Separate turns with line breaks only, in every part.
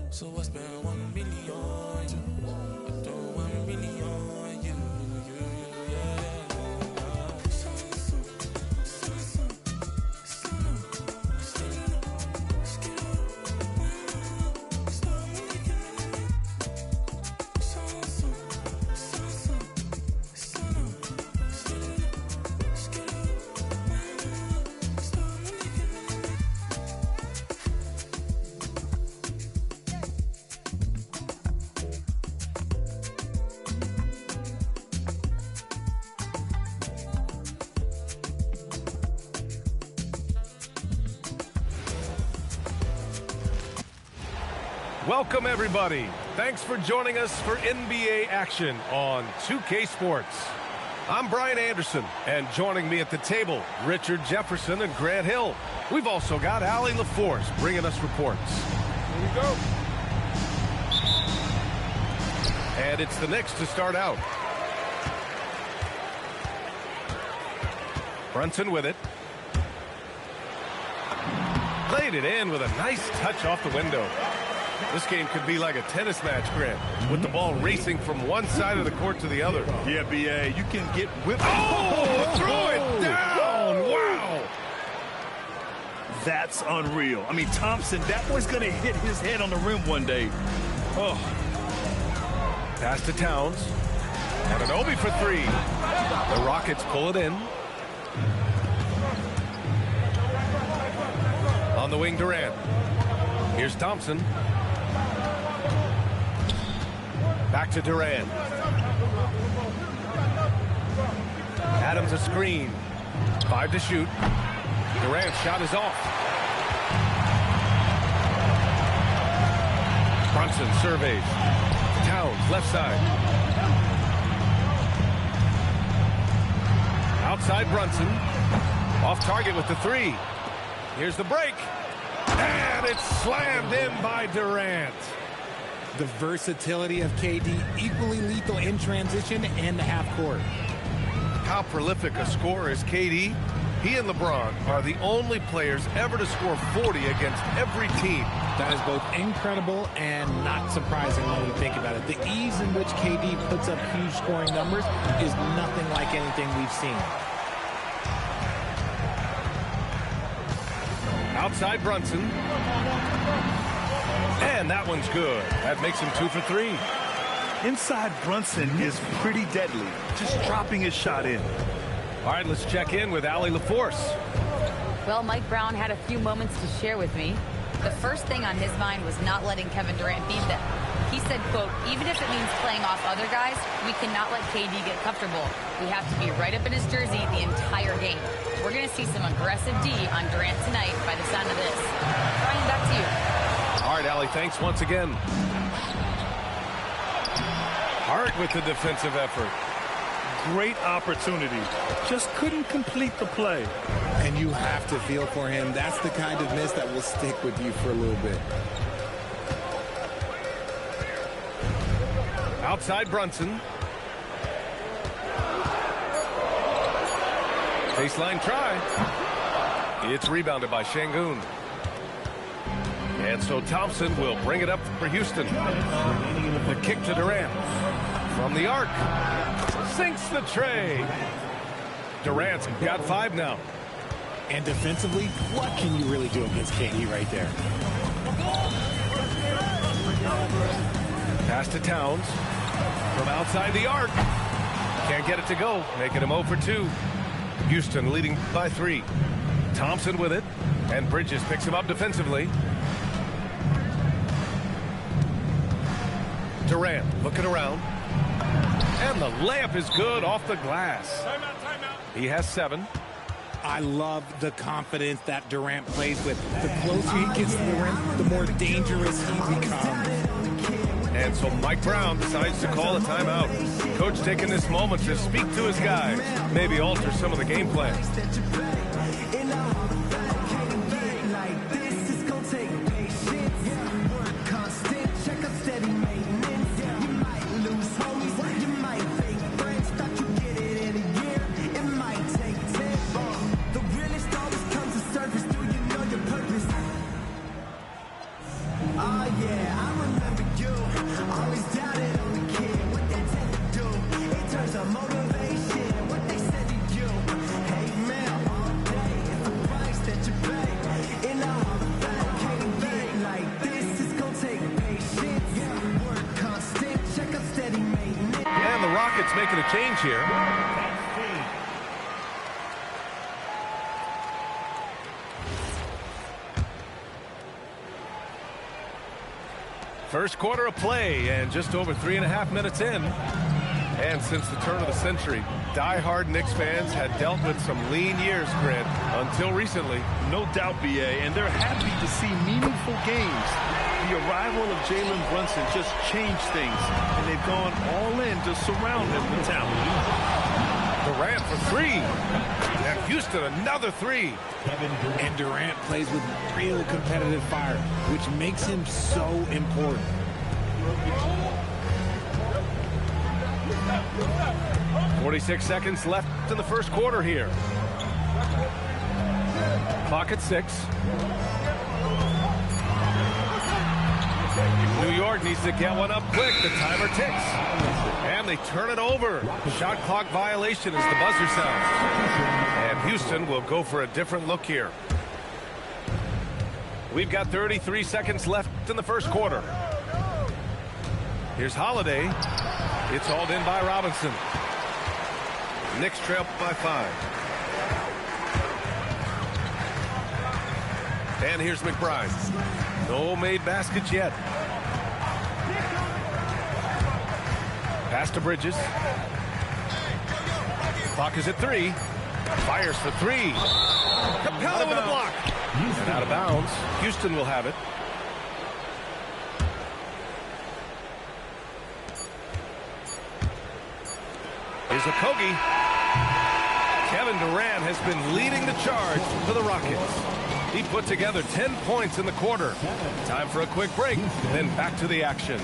So I spent 1 million on you. I throw 1 million on you.
Welcome, everybody. Thanks for joining us for NBA action on 2K Sports. I'm Brian Anderson, and joining me at the table, Richard Jefferson and Grant Hill. We've also got Allie LaForce bringing us reports. Here we go. And it's the Knicks to start out. Brunson with it. Played it in with a nice touch off the window. This game could be like a tennis match, Grant, with the ball racing from one side of the court to the other.
Yeah, B.A., you can get whipped.
Oh, throw it down! Wow!
That's unreal. I mean, Thompson, that boy's going to hit his head on the rim one day. Oh.
Pass to Towns. And an Obi for three. The Rockets pull it in. On the wing, Durant. Here's Thompson. Back to Durant. Adams a screen. 5 to shoot. Durant's shot is off. Brunson surveys. Towns left side. Outside Brunson. Off target with the three. Here's the break. And it's slammed in by Durant.
The versatility of KD, equally lethal in transition and the half court.
How prolific a scorer is KD? He and LeBron are the only players ever to score 40 against every team.
That is both incredible and not surprising when we think about it. The ease in which KD puts up huge scoring numbers is nothing like anything we've seen.
Outside Brunson. And that one's good. That makes him 2 for 3.
Inside Brunson is pretty deadly, just dropping his shot in.
All right, let's check in with Allie LaForce.
Well, Mike Brown had a few moments to share with me. The first thing on his mind was not letting Kevin Durant beat them. He said, quote, even if it means playing off other guys, we cannot let KD get comfortable. We have to be right up in his jersey the entire game. We're going to see some aggressive D on Durant tonight by the sound of this. Brian, back to you.
All right, Allie, thanks once again. Hart with the defensive effort.
Great opportunity. Just couldn't complete the play.
And you have to feel for him. That's the kind of miss that will stick with you for a little bit.
Outside Brunson. Baseline try. It's rebounded by Şengün. And so Thompson will bring it up for Houston. The kick to Durant. From the arc. Sinks the tray. Durant's got 5 now.
And defensively, what can you really do against KD right there?
Pass to Towns. From outside the arc. Can't get it to go. Making him 0 for 2. Houston leading by 3. Thompson with it. And Bridges picks him up defensively. Durant looking around. And the layup is good off the glass. Timeout. He has 7.
I love the confidence that Durant plays with. The closer he gets to the rim, the more dangerous he becomes.
And so Mike Brown decides to call a timeout. Coach taking this moment to speak to his guys, maybe alter some of the game plan. Rockets making a change here. First quarter of play, and just over 3.5 minutes in. And since the turn of the century, die-hard Knicks fans had dealt with some lean years, Grant, until recently.
No doubt, BA, and they're happy to see meaningful games. The arrival of Jalen Brunson just changed things, and they've gone all in to surround him with talent.
Durant for three. And Houston another three.
And Durant plays with real competitive fire, which makes him so important.
46 seconds left in the first quarter here. Clock at 6. New York needs to get one up quick. The timer ticks. And they turn it over. Shot clock violation as the buzzer sounds. And Houston will go for a different look here. We've got 33 seconds left in the first quarter. Here's Holiday. It's hauled in by Robinson. Knicks trail by 5. And here's McBride. No made baskets yet. Pass to Bridges. Clock is at 3. Fires for 3. Capella with a block. And out of bounds. Houston will have it. Here's Okogie. Kevin Durant has been leading the charge for the Rockets. He put together 10 points in the quarter. Time for a quick break, then back to the action.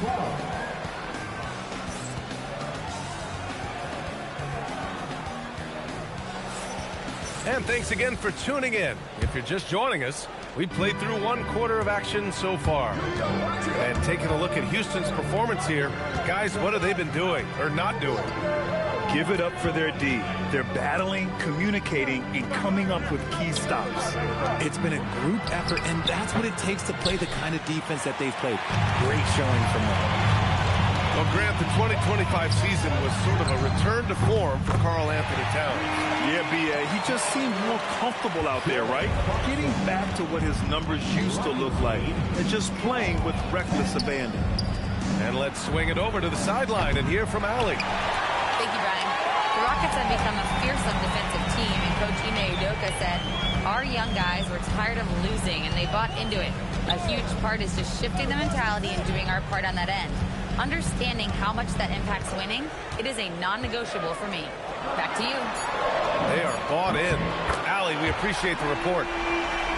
And thanks again for tuning in. If you're just joining us, we played through 1 quarter of action so far. And taking a look at Houston's performance here, guys, what have they been doing or not doing?
Give it up for their D. They're battling, communicating, and coming up with key stops.
It's been a group effort, and that's what it takes to play the kind of defense that they've played. Great showing from them.
Well, Grant, the 2025 season was sort of a return to form for Karl Anthony Towns.
Yeah, B.A., he just seemed more comfortable out there, right? Getting back to what his numbers used to look like and just playing with reckless abandon.
And let's swing it over to the sideline and hear from Allie.
Thank you, Brian. The Rockets have become a fearsome defensive team, and Coach Ime Udoka said, our young guys were tired of losing, and they bought into it. A huge part is just shifting the mentality and doing our part on that end. Understanding how much that impacts winning, it is a non-negotiable for me. Back to you.
They are bought in. Allie, we appreciate the report.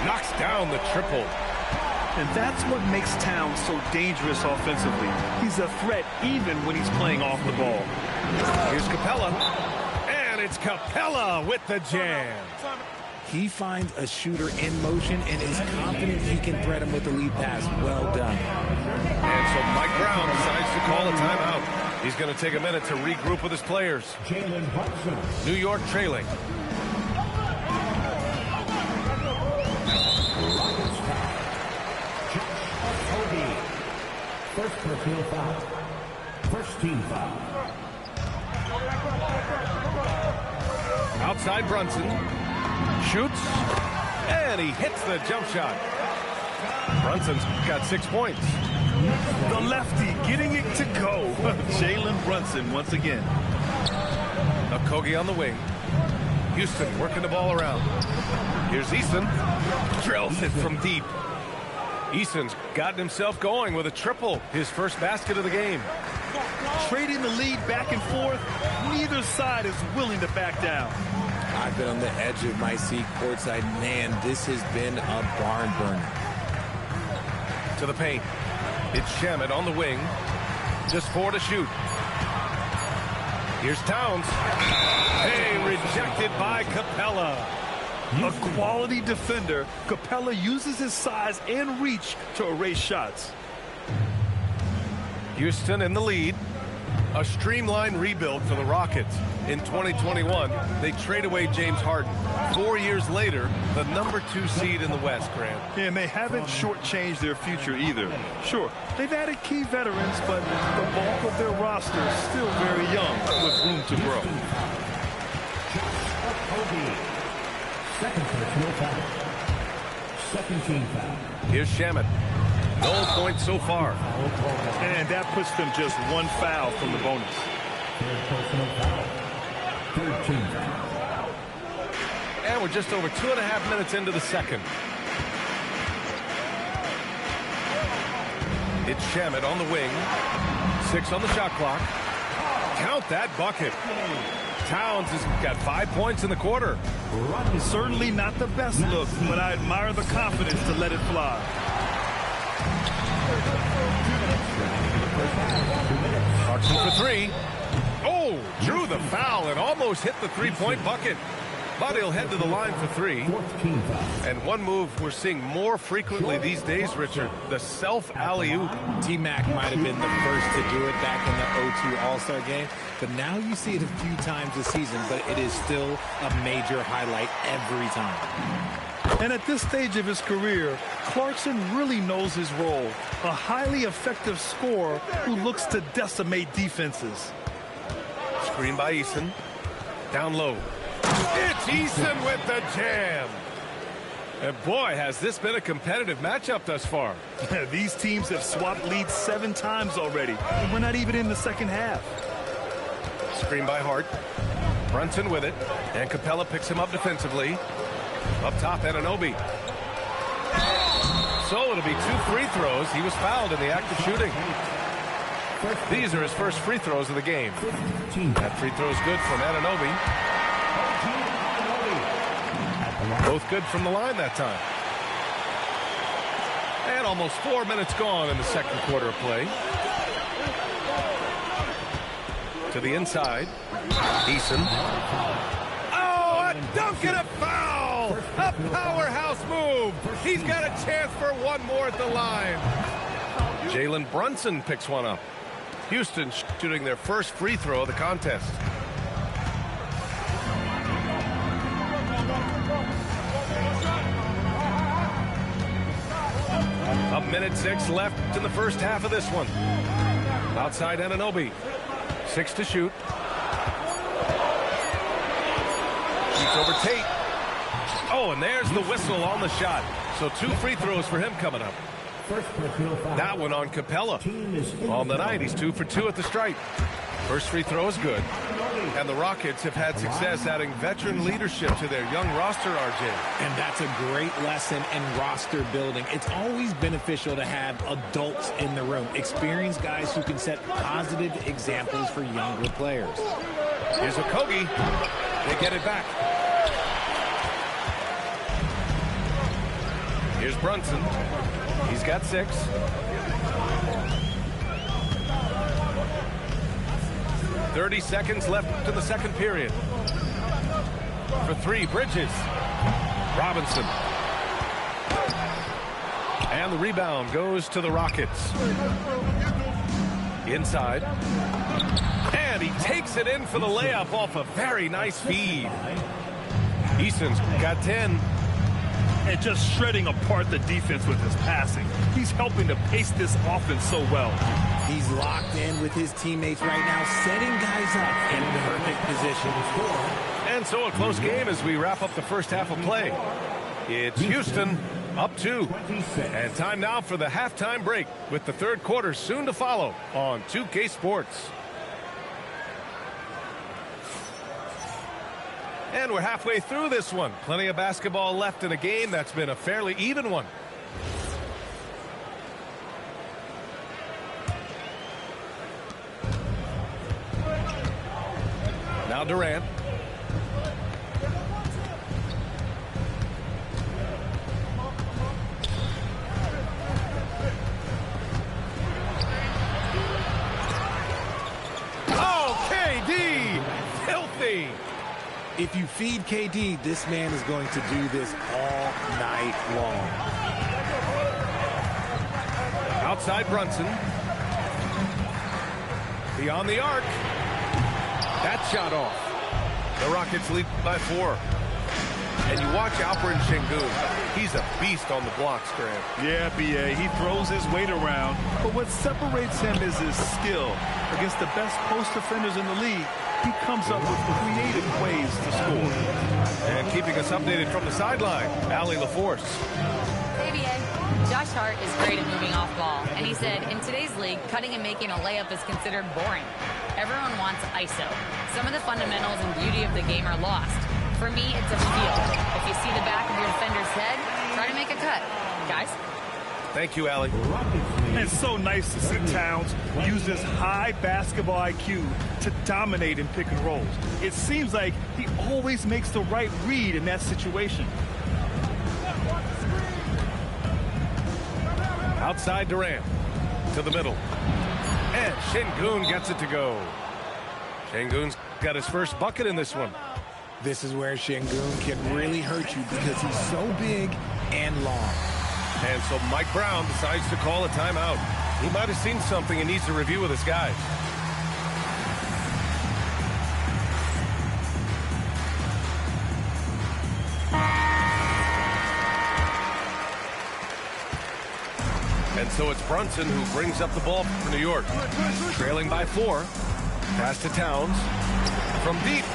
Knocks down the triple.
And that's what makes Towns so dangerous offensively. He's a threat even when he's playing off the ball.
Here's Capella. And it's Capella with the jam.
He finds a shooter in motion and is confident he can thread him with the lead pass. Well done.
And so Mike Brown decides to call a timeout. He's going to take a minute to regroup with his players. New York trailing.
First personal foul. First team foul.
Outside Brunson. Shoots. And he hits the jump shot. Brunson's got 6 points.
The lefty getting it to go. Jalen Brunson once again.
Okogie on the wing. Houston working the ball around. Here's Easton. Drills it from deep. Easton's gotten himself going with a triple. His first basket of the game.
Trading the lead back and forth. Neither side is willing to back down.
I've been on the edge of my seat courtside. Man, this has been a barn burner.
To the paint. It's Shamet on the wing. Just 4 to shoot. Here's Towns. Hey, rejected by Capella.
A quality defender, Capella uses his size and reach to erase shots.
Houston in the lead. A streamlined rebuild for the Rockets. In 2021, they trade away James Harden. 4 years later, the #2 seed in the West, Grant.
Yeah, and they haven't shortchanged their future either. Sure, they've added key veterans, but the bulk of their roster is still very young with room to grow.
Second personal foul. Second team foul.
Here's Shamet. No points so far.
And that puts them just one foul from the bonus.
Third personal foul. Third team foul.
And we're just over 2.5 minutes into the second. It's Shamet on the wing. 6 on the shot clock. Count that bucket. Towns has got 5 points in the quarter.
Certainly not the best look, but I admire the confidence to let it fly.
Clarkson for 3. Oh, drew the foul and almost hit the three-point bucket. But he'll head to the line for 3.
Fourth team foul.
And one move we're seeing more frequently these days, Richard, the self-alley-oop.
T-Mac might have been the first to do it back in the 02 All-Star game, but now you see it a few times this season, but it is still a major highlight every time.
And at this stage of his career, Clarkson really knows his role. A highly effective scorer who looks to decimate defenses.
Screen by Eason. Down low. It's Eason with the jam. And boy, has this been a competitive matchup thus far.
These teams have swapped leads 7 times already, and we're not even in the second half.
Screen by Hart. Brunson with it. And Capella picks him up defensively. Up top, Anunoby. So it'll be 2 free throws. He was fouled in the act of shooting. These are his first free throws of the game. That free throw is good from Anunoby. Both good from the line that time. And almost 4 minutes gone in the second quarter of play. To the inside. Eason. Oh, a dunk and a foul! A powerhouse move! He's got a chance for one more at the line. Jalen Brunson picks one up. Houston shooting their first free throw of the contest. A minute 6 left in the first half of this one. Outside Anunoby. 6 to shoot. Shoots over Tate. Oh, and there's the whistle on the shot. So 2 free throws for him coming up.
First personal foul.
That one on Capella. On the night, he's 2 for 2 at the stripe. First free throw is good. And the Rockets have had success adding veteran leadership to their young roster, RJ.
And that's a great lesson in roster building. It's always beneficial to have adults in the room, experienced guys who can set positive examples for younger players.
Here's Okogie. They get it back. Here's Brunson. He's got 6. .30 seconds left in the second period. For 3, Bridges. Robinson. And the rebound goes to the Rockets. Inside. And he takes it in for the layup off a very nice feed. Eason's got 10.
And just shredding apart the defense with his passing. He's helping to pace this offense so well.
He's locked in with his teammates right now, setting guys up in perfect position.
And so a close game as we wrap up the first half of play. It's Houston up 2. And time now for the halftime break with the third quarter soon to follow on 2K Sports. And we're halfway through this one. Plenty of basketball left in a game that's been a fairly even one. Now Durant. Oh, KD! Filthy!
If you feed KD, this man is going to do this all night long. Outside Brunson.
Beyond the arc. That shot off. The Rockets lead by 4. And you watch Alperen Sengun. He's a beast on the blocks, Grant.
Yeah, B.A. He throws his weight around, but what separates him is his skill. Against the best post defenders in the league, he comes up with creative ways to score.
And keeping us updated from the sideline, Allie LaForce.
ABA. Josh Hart is great at moving off ball, and he said, in today's league, cutting and making a layup is considered boring. Everyone wants ISO. Some of the fundamentals and beauty of the game are lost. For me, it's a feel. If you see the back of your defender's head, try to make a cut. Guys?
Thank you, Allie.
It's so nice to see Towns use his high basketball IQ to dominate in pick and rolls. It seems like he always makes the right read in that situation.
Outside Durant. To the middle. And Sengun gets it to go. Sengun's got his first bucket in this one.
This is where Sengun can really hurt you because he's so big and long.
And so Mike Brown decides to call a timeout. He might have seen something and needs to review with his guys. And so it's Brunson who brings up the ball for New York. Trailing by 4. Pass to Towns. From deep.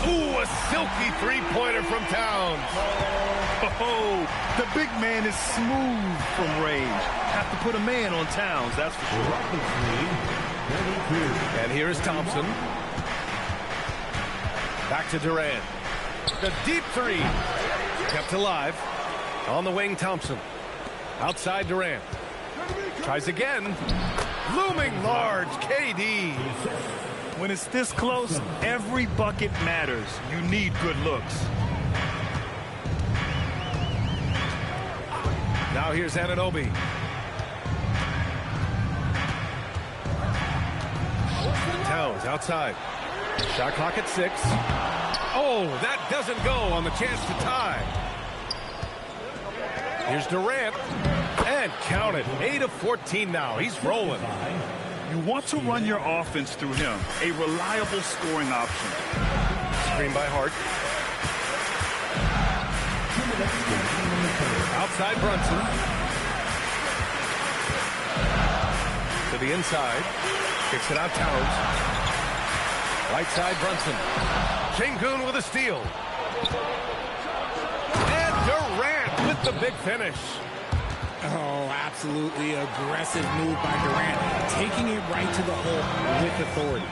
Ooh, a silky three-pointer from Towns.
Oh, the big man is smooth from range. Have to put a man on Towns, that's for sure.
And here is Thompson. Back to Durant. The deep 3. Kept alive. On the wing, Thompson. Outside Durant. Tries again. Looming large, KD.
When it's this close, every bucket matters. You need good looks.
Now here's Anunoby. Towns outside. Shot clock at 6. Oh, that doesn't go on the chance to tie. Here's Durant. And count it. 8 of 14 now. He's rolling.
You want to run your offense through him. A reliable scoring option.
Screen by Hart. Outside Brunson. To the inside. Kicks it out Towns. Right side Brunson. Sengun with a steal. And Durant with the big finish.
Oh, absolutely aggressive move by Durant, taking it right to the hole with authority.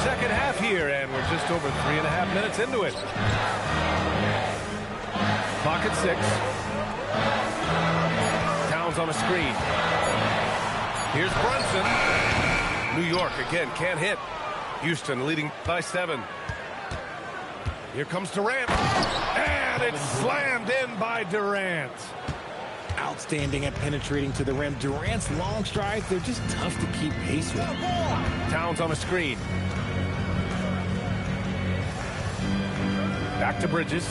Second half here, and we're just over 3.5 minutes into it. Clock at 6. Towns on a screen. Here's Brunson. New York again can't hit. Houston leading by 7. Here comes Durant. And it's slammed in by Durant.
Outstanding at penetrating to the rim. Durant's long strides, they're just tough to keep pace with.
Towns on a screen. Back to Bridges.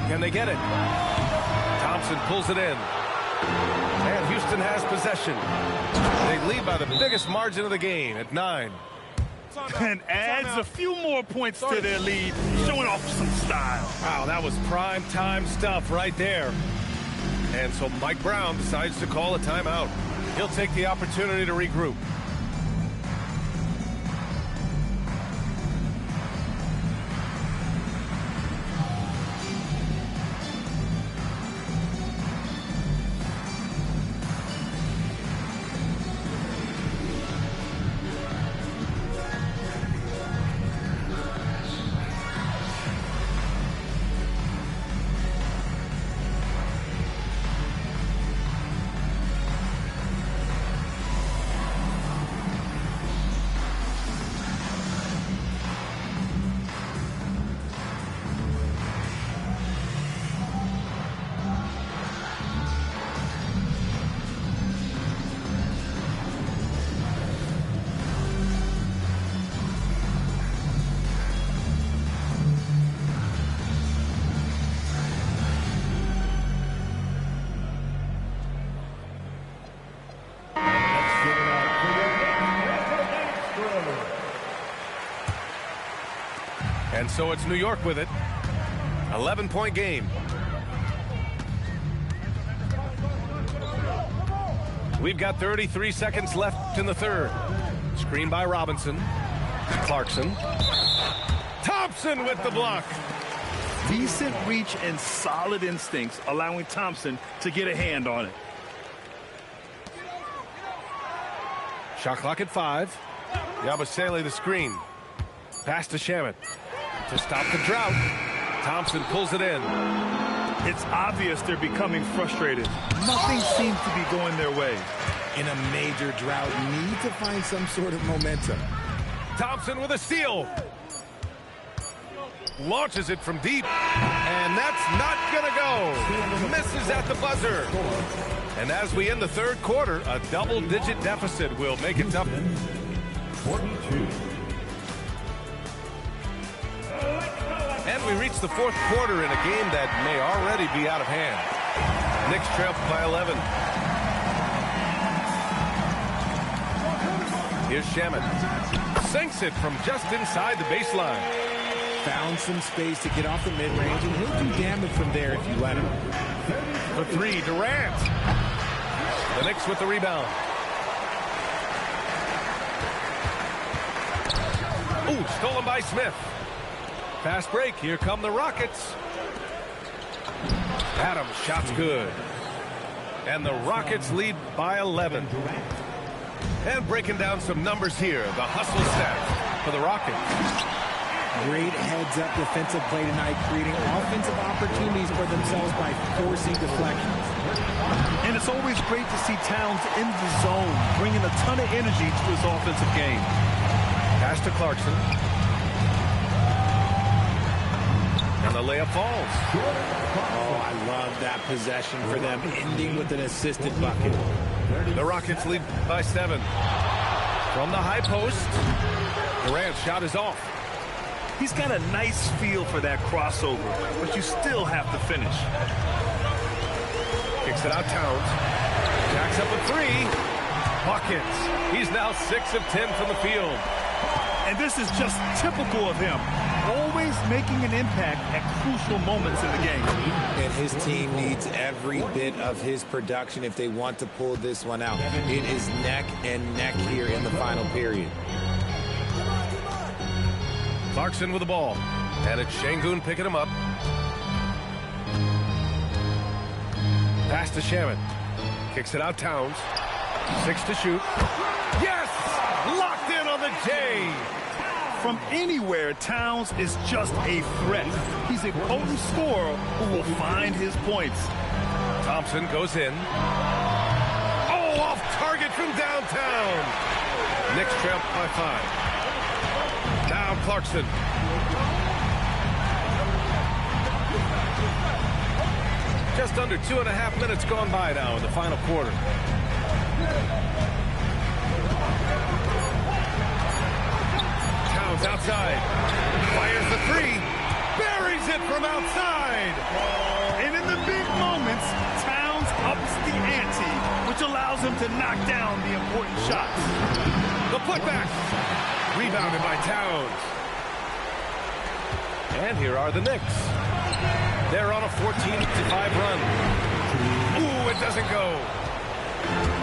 Can they get it? Thompson pulls it in. And Houston has possession. They lead by the biggest margin of the game at 9.
And adds a few more points to their lead, showing off some style.
Wow, that was prime time stuff right there. And so Mike Brown decides to call a timeout. He'll take the opportunity to regroup. so it's New York with it. 11-point game. We've got 33 seconds left in the third. Screen by Robinson. Clarkson. Thompson with the block.
Decent reach and solid instincts, allowing Thompson to get a hand on it.
Shot clock at 5. Yabusele the screen. Pass to Shamet. To stop the drought. Thompson pulls it in.
It's obvious they're becoming frustrated. Nothing seems to be going their way.
In a major drought, need to find some sort of momentum.
Thompson with a steal. Launches it from deep. And that's not going to go. Misses at the buzzer. And as we end the third quarter, a double-digit deficit will make it tough.
42.
And we reach the fourth quarter in a game that may already be out of hand. Knicks trail by 11. Here's Shamet. Sinks it from just inside the baseline.
Found some space to get off the mid-range, and he'll do damage from there if you let him.
For three, Durant. The Knicks with the rebound. Ooh, stolen by Smith. Fast break. Here come the Rockets. Adams, shot's good. And the Rockets lead by 11. And breaking down some numbers here. The hustle stat for the Rockets.
Great heads-up defensive play tonight, creating offensive opportunities for themselves by forcing deflections.
And it's always great to see Towns in the zone, bringing a ton of energy to his offensive game.
Pass to Clarkson. And the layup falls.
Oh, I love that possession for them, ending with an assisted bucket.
The Rockets lead by 7. From the high post, Durant's shot is off.
He's got a nice feel for that crossover, but you still have to finish.
Kicks it out Towns. Jacks up a 3. Buckets. He's now 6 of 10 from the field.
And this is just typical of him. Always making an impact at crucial moments in the game.
And his team needs every bit of his production if they want to pull this one out. It is neck and neck here in the final period.
Clarkson with the ball. And it's Şengün picking him up. Pass to Shamet. Kicks it out Towns. 6 to shoot. Yes! Locked in on the J!
From anywhere, Towns is just a threat. He's a potent scorer who will find his points.
Thompson goes in. Oh, off target from downtown. Knicks trail by 5. Now Clarkson. Just under 2.5 minutes gone by now in the final quarter. Towns outside. Fires the 3. Buries it from outside.
And in the big moments, Towns ups the ante, which allows him to knock down the important shots.
The putback. Rebounded by Towns. And here are the Knicks. They're on a 14-5 run. Ooh, it doesn't go.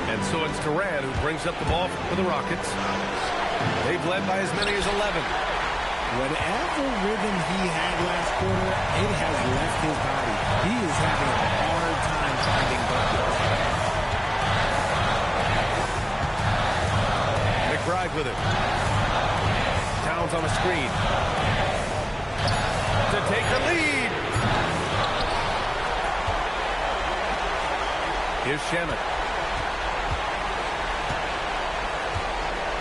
And so it's Durant who brings up the ball for the Rockets. They've led by as many as 11.
Whatever rhythm he had last quarter, it has left his body. He is having a hard time finding buckets.
McBride with it. Towns on a screen. To take the lead. Here's Shamet.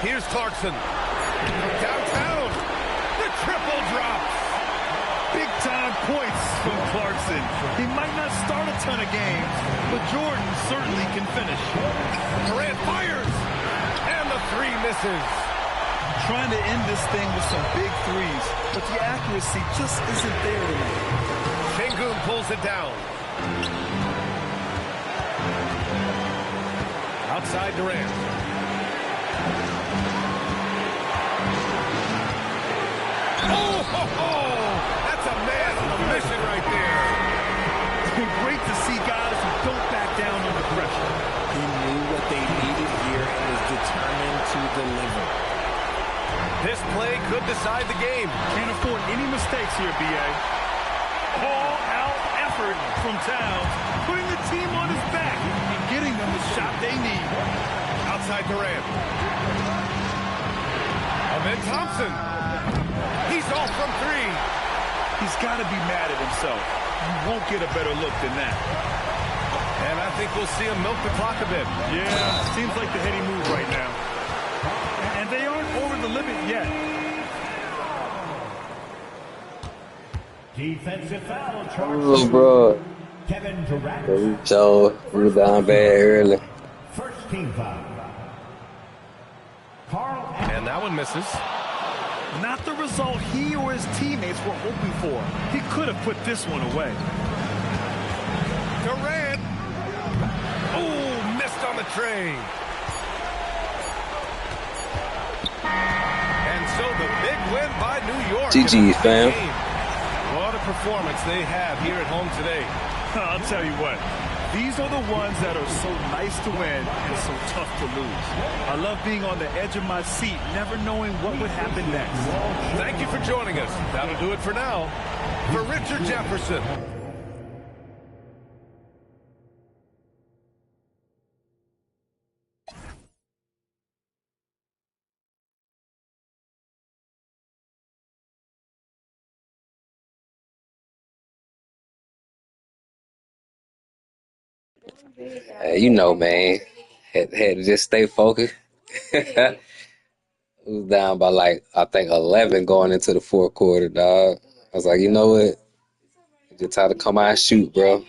Here's Clarkson. Downtown. The triple drops.
Big-time points from Clarkson. He might not start a ton of games, but Jordan certainly can finish.
Durant fires. And the 3 misses.
Trying to end this thing with some big threes, but the accuracy just isn't there tonight.
Şengün pulls it down. Outside Durant. That's a man on a mission right there.
Great to see guys who don't back down under pressure.
He knew what they needed here and was determined to deliver.
This play could decide the game.
Can't afford any mistakes here, B.A. All-out effort from Towns, putting the team on his back and getting them the shot they need.
Outside Durant. And then Thompson. He's off from three.
He's got to be mad at himself. You won't get a better look than that.
And I think we'll see him milk the clock a bit.
Yeah, seems like the heady move right now. And they aren't over the limit yet.
Defensive foul charge.
Oh, bro.
Kevin Durant.
So, we were down bad early.
First team foul. Carl.
And that one misses.
Not the result he or his teammates were hoping for. He could have put this one away.
Durant. Oh, missed on the train. And so the big win by New York.
GG, fam.
What a performance they have here at home today.
I'll tell you what. These are the ones that are so nice to win and so tough to lose. I love being on the edge of my seat, never knowing what would happen next.
Thank you for joining us. That'll do it for now. For Richard Jefferson.
You know, man. Had to just stay focused. It was down by like, I think 11 going into the fourth quarter, dog. I was like, you know what? Just time to come out and shoot, bro.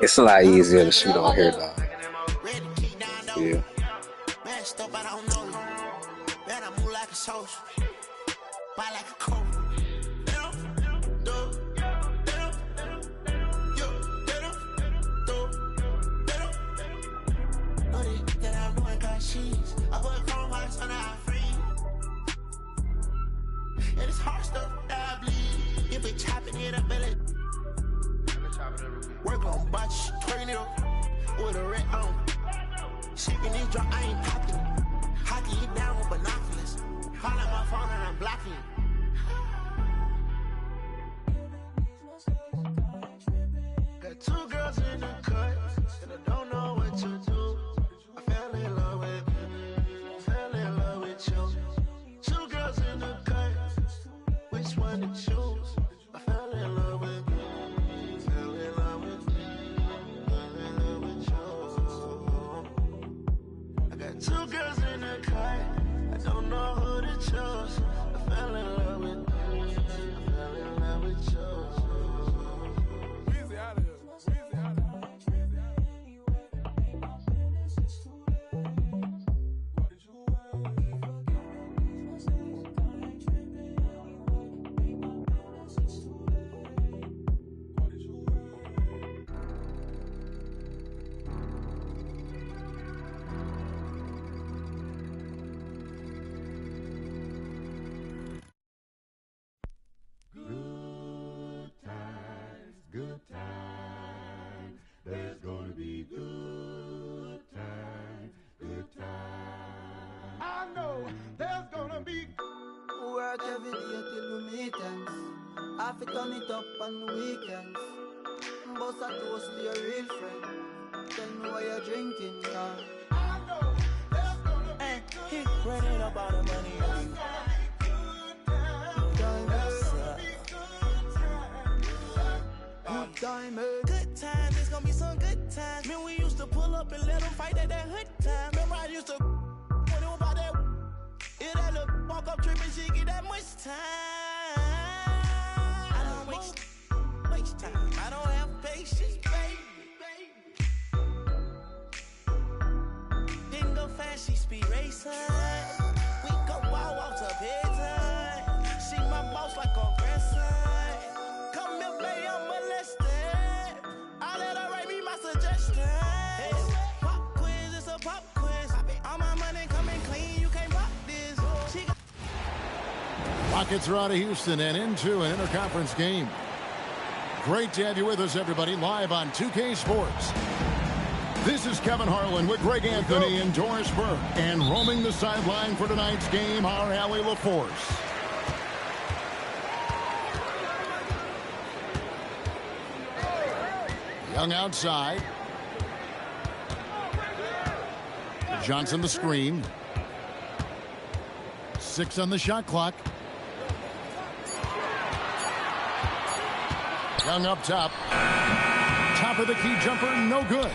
It's a lot easier to shoot on here, dog. Yeah.
It's hard stuff that I bleed. If it chopping it up, better work on botch, turn it up with a red on. Shaking this drop, I ain't popping it. Hockey it down with binoculars. Call out my phone and I'm blocking it. Got two girls in the cut, and I don't know what to do. I fell in love with you. Two girls in the cut, which one to choose? I fell in love with you. Fell in love with you. Fell in love with you. I got two girls in the cut, I don't know who to choose. I fell in love with you. I fell in love with you.
Good time. There's gonna be good time. Good time. I know there's gonna be
work every day till we meet ends. I fi turn it up on weekends. Boss a toast to your real friend. Tell me why you're drinking, yeah.
I know there's gonna be
He running up all the money on you. Good times, it's gonna be some good times. Man, we used to pull up and let them fight at that hood time. Remember I used to when it was about that. It that little walk up trip and she get that much time. I don't waste time. I don't have patience, baby. Didn't go fast, she speed racing. We go wild off to just time. Pop quiz, it's a pop quiz. All my money coming clean, you can't pop this. She got
Rockets are out of Houston and into an interconference game. Great to have you with us, everybody, live on 2K Sports. This is Kevin Harlan with Greg Anthony and Doris Burke. And roaming the sideline for tonight's game, our Allie LaForce. Young outside. Johnson the screen. 6 on the shot clock. Young up top. Top of the key jumper, no good.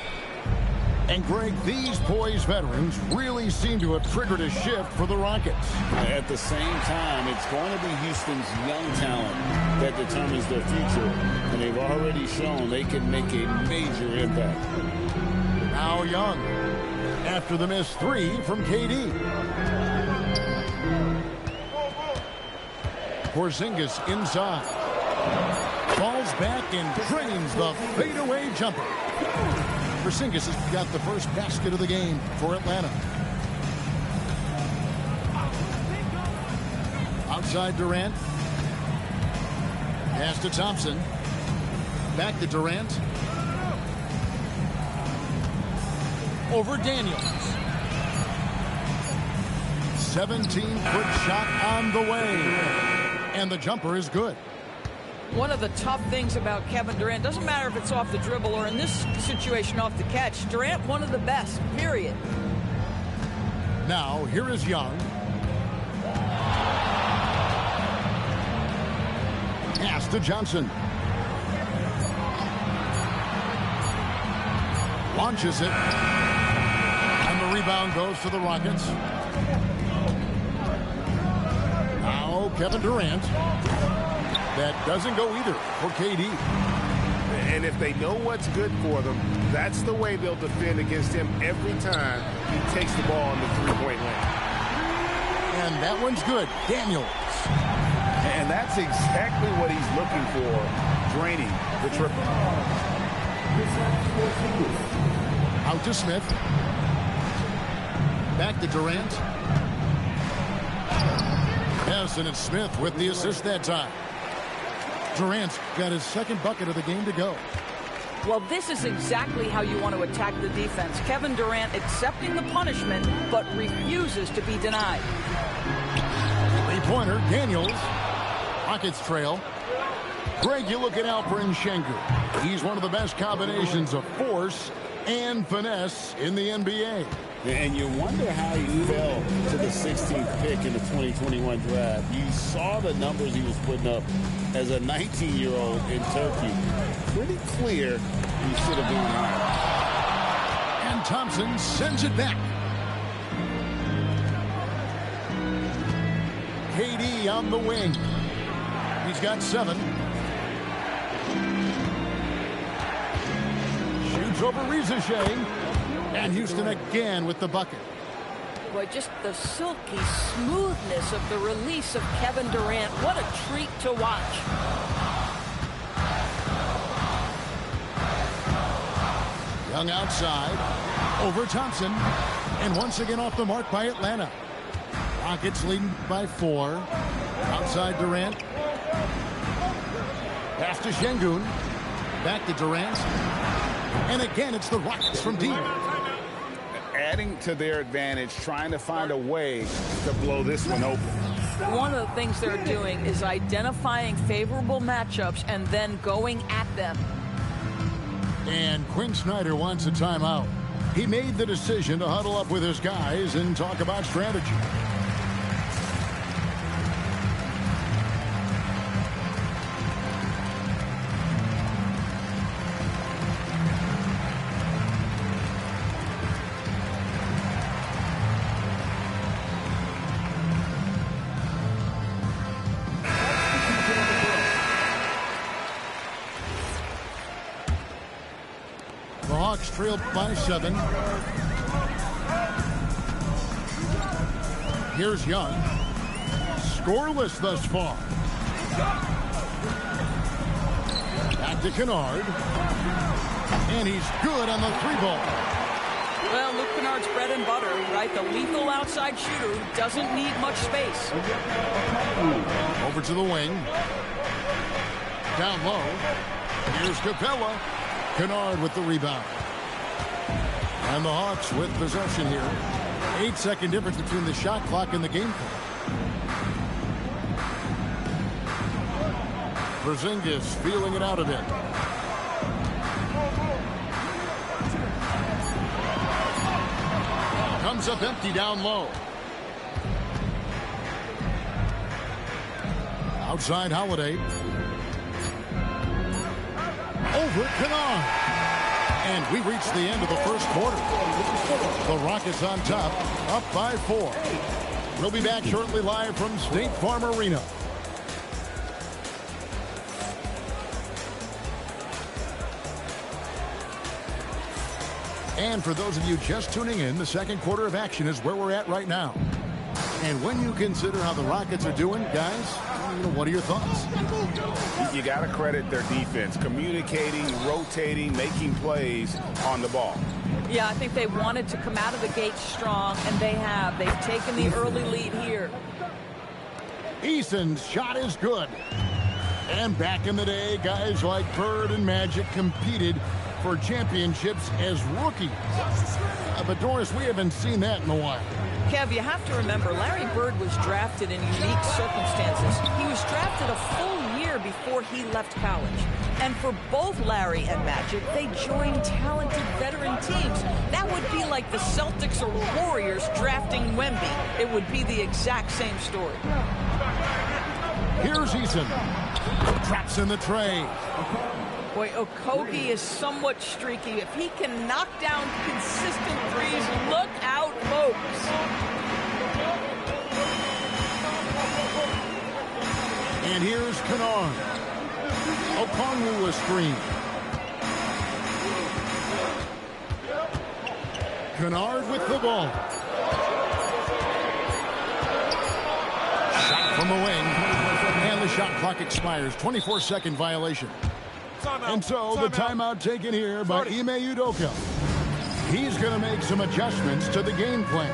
And Greg, these poised veterans really seem to have triggered a shift for the Rockets.
At the same time, it's going to be Houston's young talent that determines their future. And they've already shown they can make a major impact.
Now Young, after the missed 3 from KD. Porzingis inside. Falls back and drains the fadeaway jumper. Porzingis has got the first basket of the game for Atlanta. Outside Durant. Pass to Thompson. Back to Durant. Over Daniels. 17-foot shot on the way. And the jumper is good.
One of the tough things about Kevin Durant, doesn't matter if it's off the dribble or in this situation off the catch, Durant one of the best, period.
Now, here is Young. Pass to Johnson. Launches it. And the rebound goes to the Rockets. Now, Kevin Durant. That doesn't go either for KD.
And if they know what's good for them, that's the way they'll defend against him every time he takes the ball in the three-point lane.
And that one's good. Daniels.
And that's exactly what he's looking for, draining the triple.
Out to Smith. Back to Durant. Yes, and it's Smith with the assist that time. Durant's got his second bucket of the game to go.
Well, this is exactly how you want to attack the defense. Kevin Durant accepting the punishment, but refuses to be denied.
Three-pointer, Daniels. Rockets trail. Greg, you look at Alperen Sengun. He's one of the best combinations of force and finesse in the NBA.
And you wonder how he fell to the 16th pick in the 2021 draft. You saw the numbers he was putting up as a 19-year-old in Turkey. Pretty clear he should have gone higher.
And Thompson sends it back. KD on the wing. He's got 7. Shoots over Reza Shea. And Houston again with the bucket.
Boy, just the silky smoothness of the release of Kevin Durant. What a treat to watch.
Young outside. Over Thompson. And once again off the mark by Atlanta. Rockets leading by 4. Outside Durant. Pass to Sengun. Back to Durant. And again, it's the Rockets from deep.
Adding to their advantage, trying to find a way to blow this one open.
One of the things they're doing is identifying favorable matchups and then going at them.
And Quinn Snyder wants a timeout. He made the decision to huddle up with his guys and talk about strategy. Trailed by 7. Here's Young. Scoreless thus far. Back to Kennard. And he's good on the 3-ball.
Well, Luke Kennard's bread and butter, right? The lethal outside shooter who doesn't need much space.
Over to the wing. Down low. Here's Capella. Kennard with the rebound. And the Hawks with possession here. 8-second difference between the shot clock and the game clock. Porzingis feeling it out a bit. Comes up empty down low. Outside Holiday. Over Kennard. And we reach the end of the first quarter. The Rockets on top, up by 4. We'll be back shortly live from State Farm Arena. And for those of you just tuning in, the second quarter of action is where we're at right now. And when you consider how the Rockets are doing, guys, what are your thoughts?
You got to credit their defense, communicating, rotating, making plays on the ball.
Yeah, I think they wanted to come out of the gate strong, and they have. They've taken the early lead here.
Eason's shot is good. And back in the day, guys like Bird and Magic competed for championships as rookies. But Doris, we haven't seen that in a while.
Kev, you have to remember, Larry Bird was drafted in unique circumstances. He was drafted a full year before he left college. And for both Larry and Magic, they joined talented veteran teams. That would be like the Celtics or Warriors drafting Wemby. It would be the exact same story.
Here's Eason. Traps in the tray.
Boy, Okogie is somewhat streaky. If he can knock down consistent threes, look out, folks.
And here's Kennard. Okongwu a screen. Kennard with the ball. Shot from the wing. And the shot clock expires. 24-second violation. And so the timeout taken here by Ime Udoka. He's going to make some adjustments to the game plan.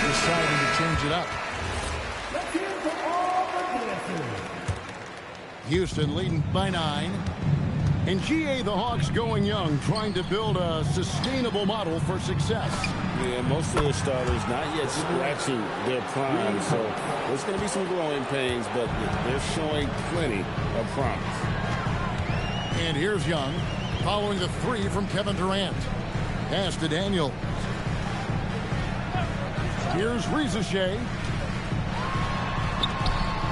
Deciding to change it up. Houston leading by 9. And GA, the Hawks going young, trying to build a sustainable model for success.
Yeah, most of their starters not yet scratching their prime, so there's going to be some growing pains, but they're showing plenty of promise.
And here's Young, following the 3 from Kevin Durant. Pass to Daniel. Here's Rizachet.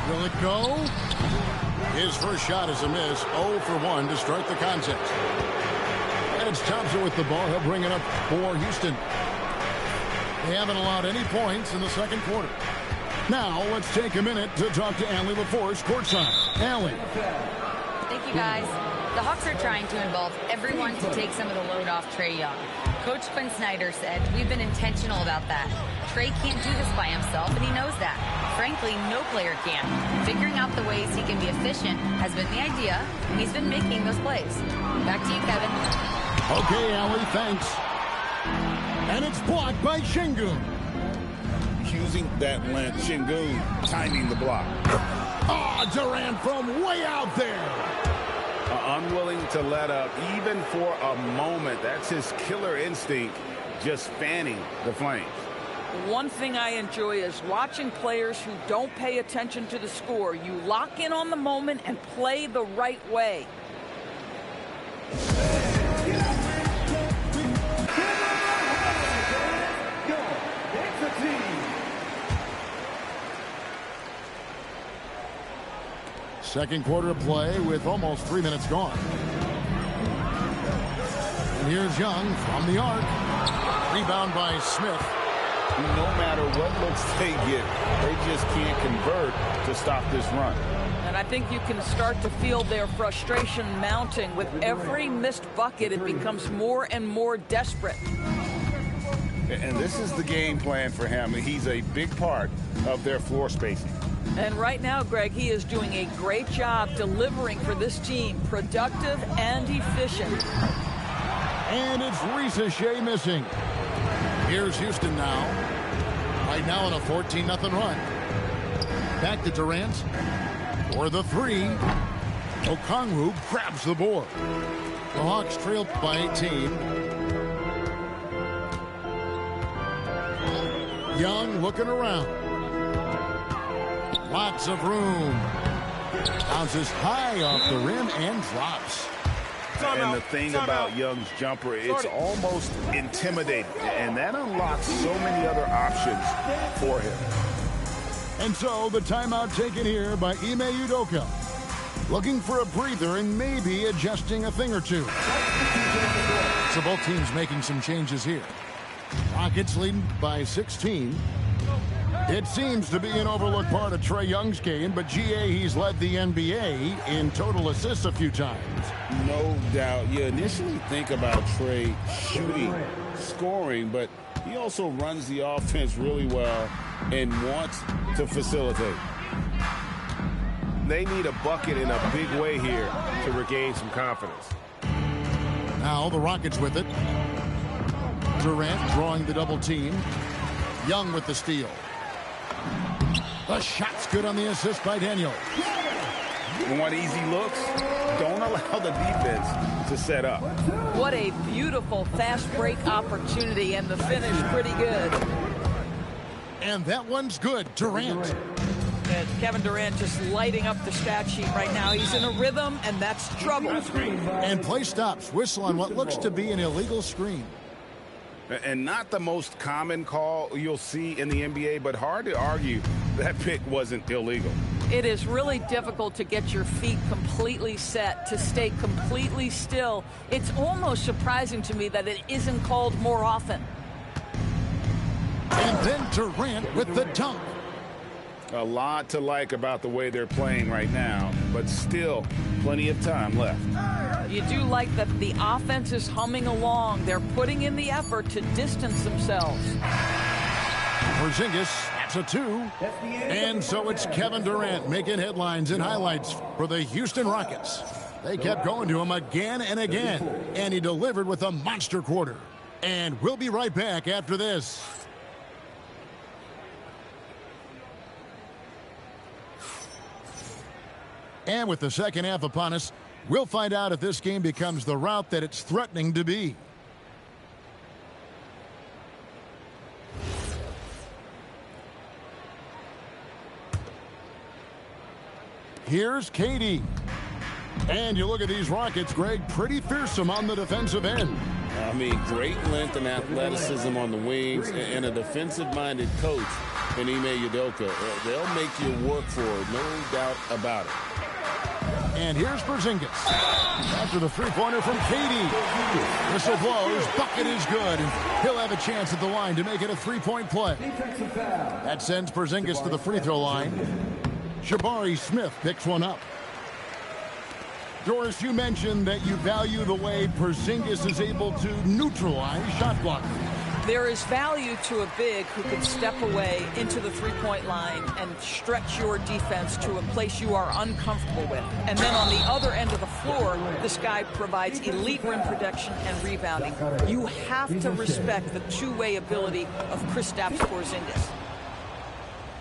Will it go? His first shot is a miss. 0 for 1 to start the contest. And it's Thompson with the ball. He'll bring it up for Houston. They haven't allowed any points in the second quarter. Now let's take a minute to talk to Allie LaForce courtside. Allie.
Thank you, guys. The Hawks are trying to involve everyone to take some of the load off Trae Young. Coach Quinn Snyder said, we've been intentional about that. Trae can't do this by himself, and he knows that. Frankly, no player can. Figuring out the ways he can be efficient has been the idea, and he's been making those plays. Back to you, Kevin.
Okay, Allie, thanks. And it's blocked by Şengün.
Using that length, Şengün timing the block.
Oh, Durant from way out there.
Unwilling to let up even for a moment. That's his killer instinct, just fanning the flames.
One thing I enjoy is watching players who don't pay attention to the score. You lock in on the moment and play the right way.
Second quarter of play with almost 3 minutes gone. And here's Young from the arc. Rebound by Smith.
No matter what looks they get, they just can't convert to stop this run.
And I think you can start to feel their frustration mounting. With every missed bucket, it becomes more and more desperate.
And this is the game plan for him. He's a big part of their floor spacing.
And right now, Greg, he is doing a great job delivering for this team, productive and efficient.
And it's Risa Shea missing. Here's Houston now. Right now on a 14-0 run. Back to Durant for the three. Okongwu grabs the board. The Hawks trail by 18. Young looking around. Lots of room. Bounces high off the rim and drops.
And the thing about Young's jumper, it's almost intimidating. And that unlocks so many other options for him.
And so the timeout taken here by Ime Udoka. Looking for a breather and maybe adjusting a thing or two. So both teams making some changes here. Rockets leading by 16. It seems to be an overlooked part of Trae Young's game, but GA, he's led the NBA in total assists a few times.
No doubt. You initially think about Trae shooting, scoring, but he also runs the offense really well and wants to facilitate.
They need a bucket in a big way here to regain some confidence.
Now the Rockets with it. Durant drawing the double team. Young with the steal. The shot's good on the assist by Daniel.
You want easy looks? Don't allow the defense to set up.
What a beautiful fast break opportunity, and the finish pretty good.
And that one's good. Durant.
And Kevin Durant just lighting up the stat sheet right now. He's in a rhythm, and that's trouble.
And play stops. Whistle on what looks to be an illegal screen.
And not the most common call you'll see in the NBA, but hard to argue that pick wasn't illegal.
It is really difficult to get your feet completely set, to stay completely still. It's almost surprising to me that it isn't called more often.
And then Durant with the dunk.
A lot to like about the way they're playing right now, but still plenty of time left.
You do like that the offense is humming along. They're putting in the effort to distance themselves.
Porzingis, that's a two. And so it's Kevin Durant making headlines and highlights for the Houston Rockets. They kept going to him again and again, and he delivered with a monster quarter. And we'll be right back after this. And with the second half upon us, we'll find out if this game becomes the rout that it's threatening to be. Here's KD. And you look at these Rockets, Greg, pretty fearsome on the defensive end.
I mean, great length and athleticism on the wings, and a defensive-minded coach in Ime Udoka. They'll make you work for it, no doubt about it.
And here's Porzingis. After the three-pointer from KD. Whistle blows, bucket is good, and he'll have a chance at the line to make it a three-point play. That sends Porzingis to the free throw line. Jabari Smith picks one up. Doris, you mentioned that you value the way Porzingis is able to neutralize shot blockers.
There is value to a big who can step away into the three-point line and stretch your defense to a place you are uncomfortable with. And then on the other end of the floor, this guy provides elite rim protection and rebounding. You have to respect the two-way ability of Kristaps Porzingis.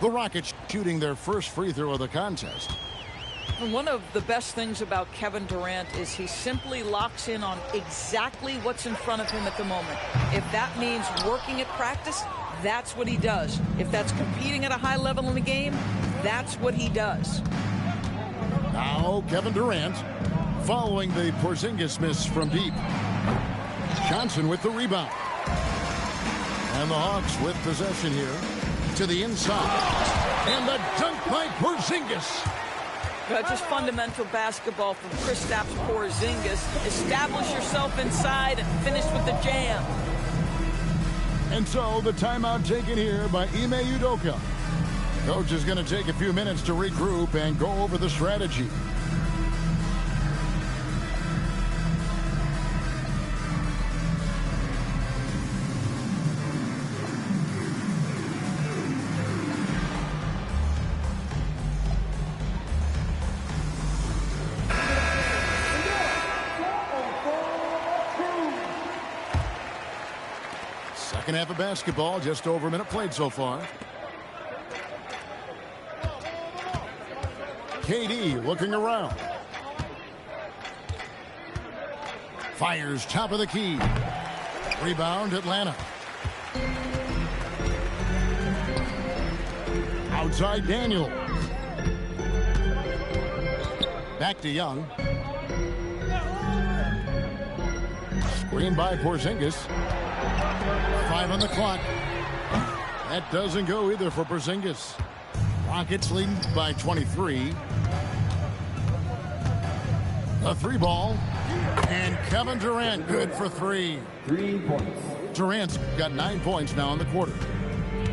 The Rockets shooting their first free throw of the contest.
And one of the best things about Kevin Durant is he simply locks in on exactly what's in front of him at the moment. If that means working at practice, that's what he does. If that's competing at a high level in the game, that's what he does.
Now Kevin Durant following the Porzingis miss from deep. Johnson with the rebound. And the Hawks with possession here to the inside. And the dunk by Porzingis.
Just fundamental basketball from Kristaps Porzingis. Establish yourself inside and finish with the jam.
And so the timeout taken here by Ime Udoka. Coach is going to take a few minutes to regroup and go over the strategy. Second half of basketball, just over a minute played so far. KD looking around. Fires top of the key. Rebound Atlanta. Outside Daniel. Back to Young. Screen by Porzingis. 5 on the clock. That doesn't go either for Porzingis. Rockets leading by 23. A 3 ball. And Kevin Durant good for 3.
3 points.
Durant's got 9 points now in the quarter.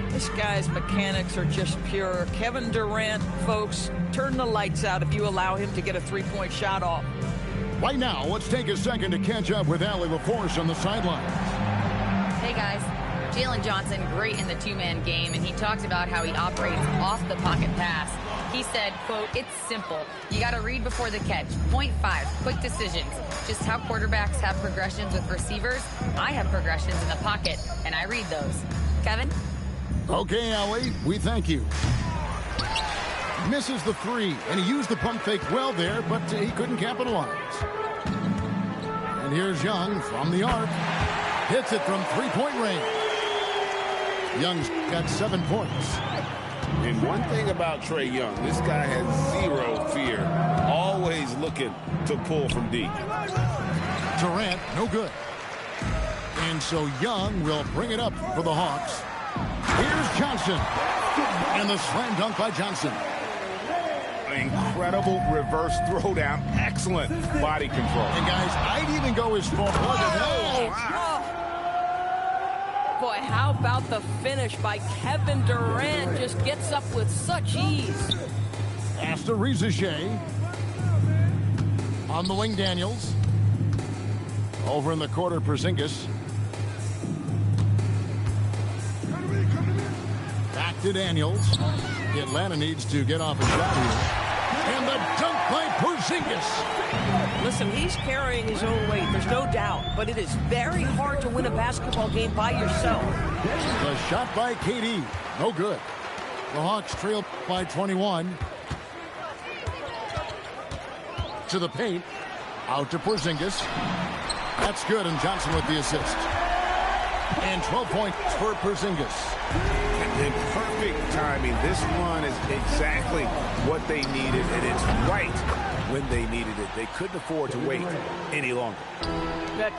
This guy's mechanics are just pure. Kevin Durant, folks, turn the lights out if you allow him to get a 3-point shot off.
Right now, let's take a second to catch up with Allie LaForce on the sidelines.
Hey guys, Jalen Johnson, great in the two-man game, and he talked about how he operates off the pocket pass. He said, quote, "It's simple. You got to read before the catch. Point 5, quick decisions. Just how quarterbacks have progressions with receivers, I have progressions in the pocket, and I read those." Kevin?
Okay, Allie, we thank you. Misses the 3, and he used the pump fake well there, but he couldn't capitalize. And here's Young from the arc. Hits it from 3-point range. Young's got 7 points.
And one thing about Trae Young, this guy has 0 fear. Always looking to pull from deep.
Durant, no good. And so Young will bring it up for the Hawks. Here's Johnson. And the slam dunk by Johnson.
Incredible reverse throwdown. Excellent body control.
And guys, I'd even go as far as
Boy, how about the finish by Kevin Durant? Just gets up with such ease.
After Rizachet. On the wing, Daniels. Over in the quarter, Porzingis. Back to Daniels. Atlanta needs to get off a shot here. And the dunk by Porzingis.
Listen, he's carrying his own weight, there's no doubt, but it is very hard to win a basketball game by yourself.
The shot by KD, no good. The Hawks trail by 21. To the paint, out to Porzingis. That's good, and Johnson with the assist. And 12 points for Porzingis.
In perfect timing. This one is exactly what they needed, and it's right when they needed it. They couldn't afford to wait any longer.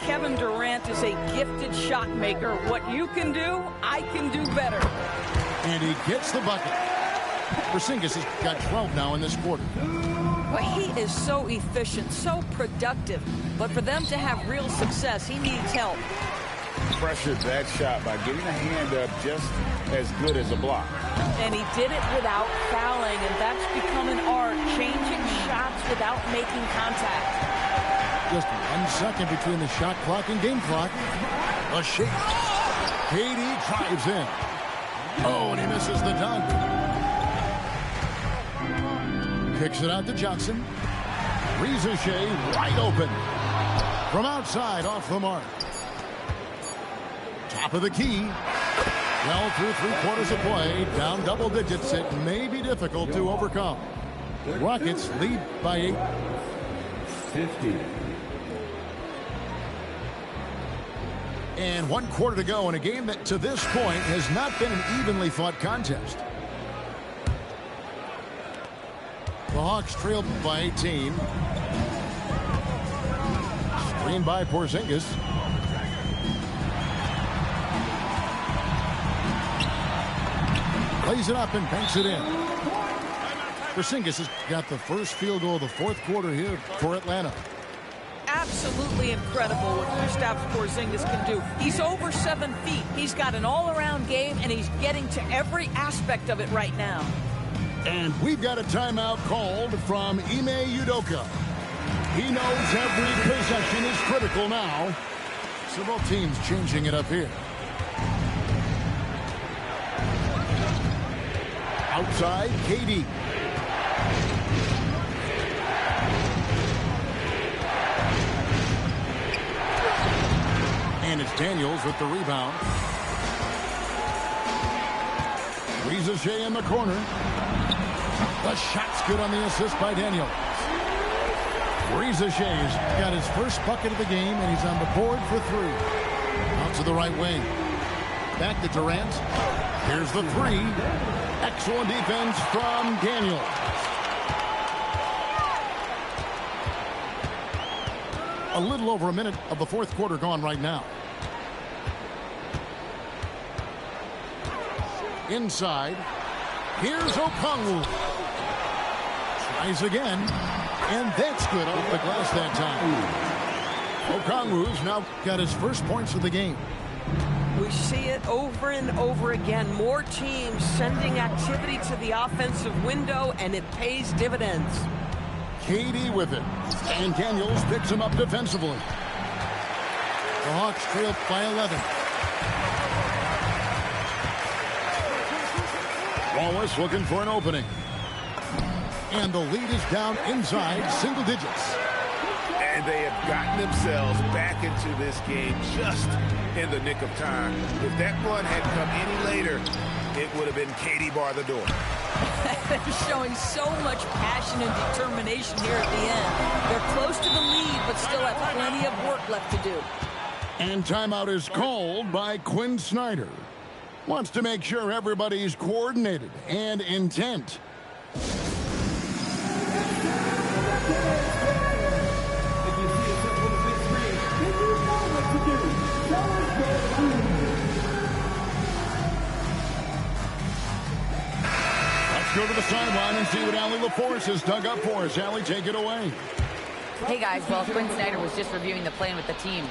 Kevin Durant is a gifted shot maker. What you can do, I can do better.
And he gets the bucket. Porzingis has got 12 now in this quarter.
Well, he is so efficient, so productive. But for them to have real success, he needs help.
Pressured that shot by getting a hand up just as good as a block.
And he did it without fouling, and that's become an art, changing shots without making contact.
Just 1 second between the shot clock and game clock. A shake. KD drives in. Oh, and he misses the dunk. Kicks it out to Johnson. Rizachet wide open. From outside, off the mark. Top of the key. Well, through 3/4 of play, down double digits. It may be difficult to overcome. Rockets lead by 8.
50.
And 1 quarter to go in a game that to this point has not been an evenly fought contest. The Hawks trailed by 18. Screen by Porzingis. Plays it up and banks it in. Porzingis has got the first field goal of the 4th quarter here for Atlanta.
Absolutely incredible what Kristaps Porzingis can do. He's over 7 feet. He's got an all-around game, and he's getting to every aspect of it right now.
And we've got a timeout called from Ime Udoka. He knows every possession is critical now. So both teams changing it up here. Outside, KD. And it's Daniels with the rebound. Riza Shea in the corner. The shot's good on the assist by Daniels. Riza Shea's got his first bucket of the game, and he's on the board for 3. Out to the right wing. Back to Durant. Here's the 3. Excellent defense from Daniels. A little over a minute of the 4th quarter gone right now. Inside. Here's Okongwu. Tries again. And that's good off the glass that time. Okongwu's now got his first points of the game.
We see it over and over again. More teams sending activity to the offensive window, and it pays dividends.
KD with it. And Daniels picks him up defensively. The Hawks trail by 11. Wallace looking for an opening. And the lead is down inside single digits.
And they have gotten themselves back into this game just in the nick of time. If that run had come any later, it would have been KD bar the door.
They're showing so much passion and determination here at the end. They're close to the lead, but still have plenty of work left to do.
And timeout is called by Quinn Snyder. Wants to make sure everybody's coordinated and intent. Let's go to the sideline and see what Allie LaForce has dug up for us. Allie, take it away.
Hey guys, well, Quinn Snyder was just reviewing the plan with the team.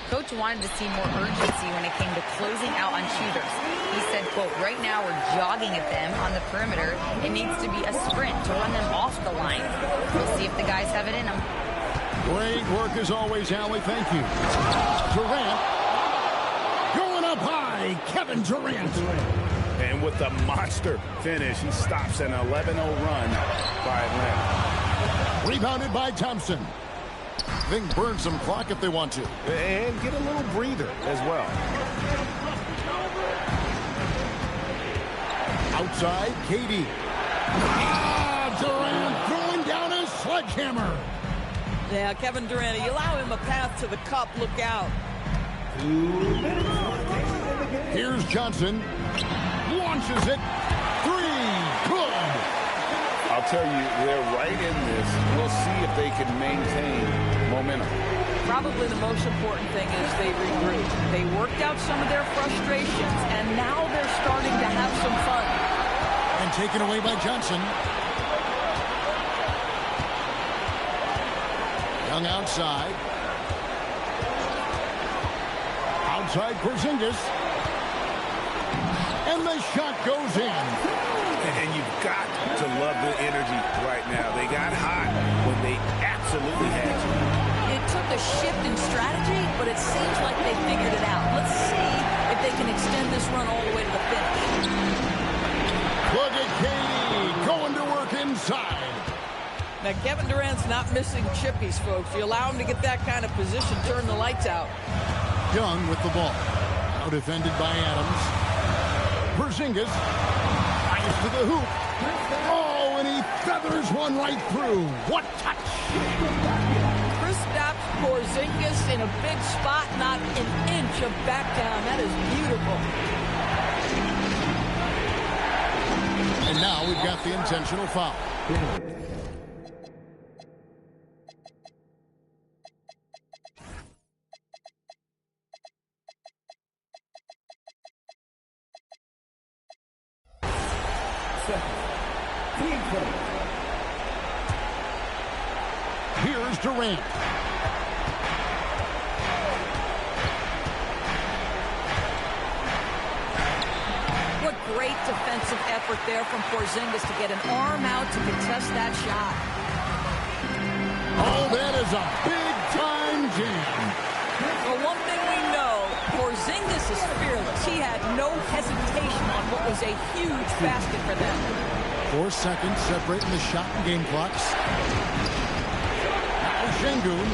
Coach wanted to see more urgency when it came to closing out on shooters. He said, quote, right now we're jogging at them on the perimeter. It needs to be a sprint to run them off the line. We'll see if the guys have it in them.
Great work as always, Allie. Thank you. Durant. Going up high, Kevin Durant.
And with a monster finish, he stops an 11-0 run by Atlanta.
Rebounded by Thompson. They can burn some clock if they want to.
And get a little breather as well.
Outside, KD. Durant throwing down a sledgehammer.
Yeah, Kevin Durant, you allow him a path to the cup, look out.
Here's Johnson. Launches it. 3. Good.
I'll tell you, they're right in this. We'll see if they can maintain momentum.
Probably the most important thing is they regroup. They worked out some of their frustrations, and now they're starting to have some fun.
And taken away by Johnson. Young outside. Outside Porzingis. And the shot goes in.
And you've got to love the energy right now. They got hot when they absolutely had to.
It took a shift in strategy, but it seems like they figured it out. Let's see if they can extend this run all the way to the finish.
Look at KD going to work inside.
Now, Kevin Durant's not missing chippies, folks. You allow him to get that kind of position, turn the lights out.
Young with the ball. Now defended by Adams. Porzingis. Fires to the hoop. Oh, and he feathers one right through. What touch!
Kristaps Porzingis in a big spot, not an inch of back down. That is beautiful.
And now we've got the intentional foul. Here's Durant.
What great defensive effort there from Porzingis to get an arm out to contest that shot.
Oh, that is a big-time jam.
Well, one thing we know, Porzingis is fearless. He had no hesitation on what was a huge basket for them.
4 seconds separating the shot and game clocks. Now Şengün.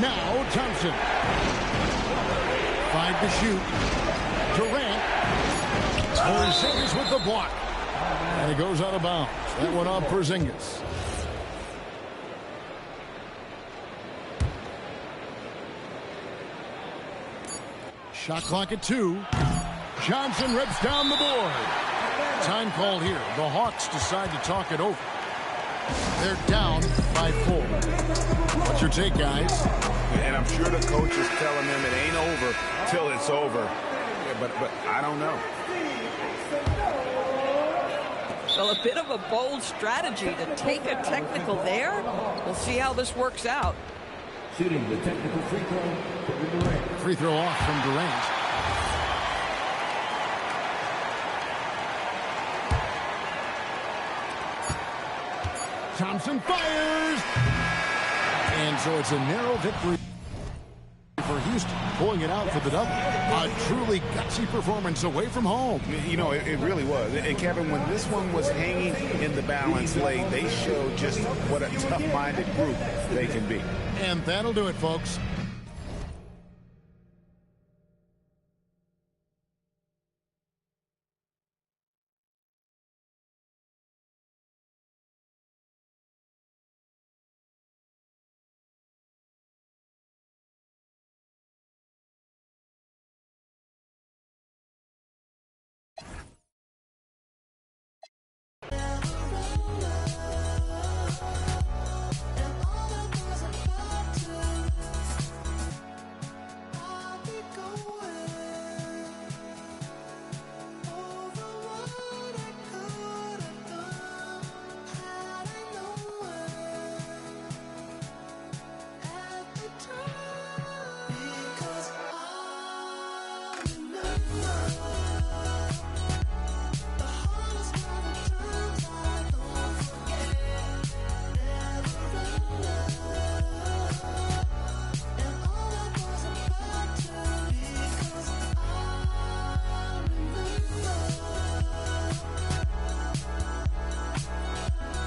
Now Thompson. 5 to shoot. Durant. Porzingis with the block. And he goes out of bounds. That one off Porzingis. Shot clock at 2. Johnson rips down the board. Time call here. The Hawks decide to talk it over. They're down by 4. What's your take, guys?
And I'm sure the coach is telling them it ain't over till it's over. Yeah, but I don't know.
Well, a bit of a bold strategy to take a technical there. We'll see how this works out.
Shooting the technical free throw, Durant.
Free throw off from Durant. Thompson fires! And so it's a narrow victory for Houston, pulling it out for the double. A truly gutsy performance away from home.
You know, it really was. And Kevin, when this one was hanging in the balance late, they showed just what a tough-minded group they can be.
And that'll do it, folks.